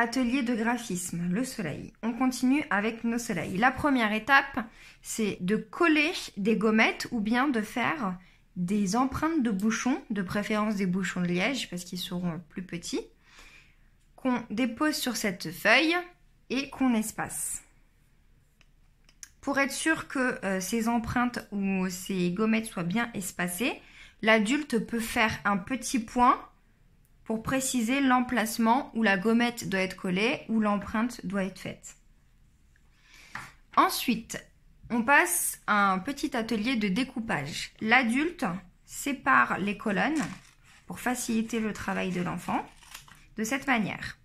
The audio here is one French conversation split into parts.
atelier de graphisme, le soleil. On continue avec nos soleils. La première étape, c'est de coller des gommettes ou bien de faire des empreintes de bouchons, de préférence des bouchons de liège parce qu'ils seront plus petits, qu'on dépose sur cette feuille et qu'on espace. Pour être sûr que ces empreintes ou ces gommettes soient bien espacées, l'adulte peut faire un petit point pour préciser l'emplacement où la gommette doit être collée, où l'empreinte doit être faite. Ensuite, on passe à un petit atelier de découpage. L'adulte sépare les colonnes pour faciliter le travail de l'enfant de cette manière.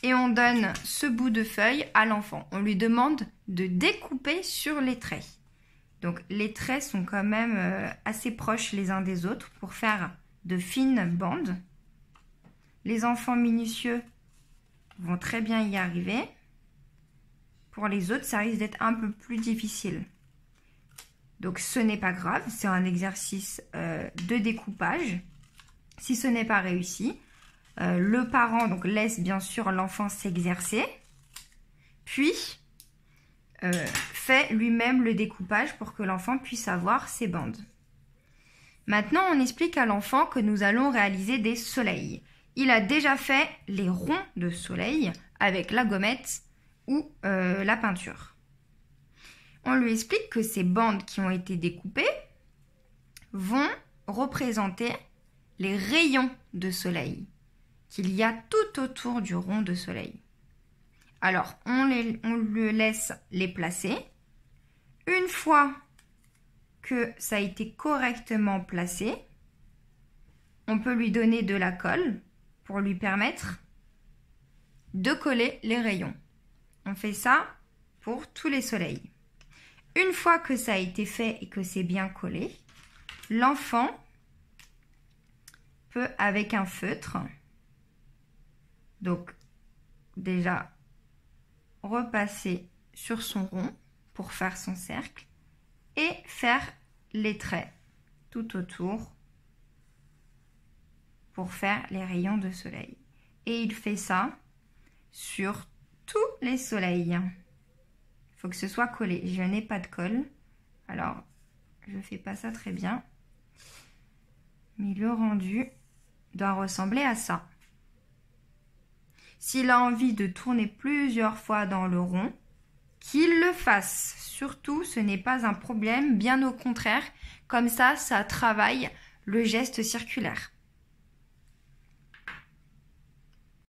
Et on donne ce bout de feuille à l'enfant. On lui demande de découper sur les traits. Donc les traits sont quand même assez proches les uns des autres pour faire de fines bandes. Les enfants minutieux vont très bien y arriver. Pour les autres, ça risque d'être un peu plus difficile. Donc ce n'est pas grave, c'est un exercice de découpage. Si ce n'est pas réussi, le parent donc laisse bien sûr l'enfant s'exercer, puis fait lui-même le découpage pour que l'enfant puisse avoir ses bandes. Maintenant, on explique à l'enfant que nous allons réaliser des soleils. Il a déjà fait les ronds de soleil avec la gommette ou la peinture. On lui explique que ces bandes qui ont été découpées vont représenter les rayons de soleil qu'il y a tout autour du rond de soleil. Alors, on le laisse les placer. Une fois que ça a été correctement placé, on peut lui donner de la colle pour lui permettre de coller les rayons. On fait ça pour tous les soleils. Une fois que ça a été fait et que c'est bien collé, l'enfant peut, avec un feutre, donc déjà repasser sur son rond pour faire son cercle et faire les traits tout autour pour faire les rayons de soleil. Et il fait ça sur tous les soleils. Il faut que ce soit collé. Je n'ai pas de colle, alors je ne fais pas ça très bien. Mais le rendu doit ressembler à ça. S'il a envie de tourner plusieurs fois dans le rond, qu'il le fasse. Surtout, ce n'est pas un problème, bien au contraire. Comme ça, ça travaille le geste circulaire.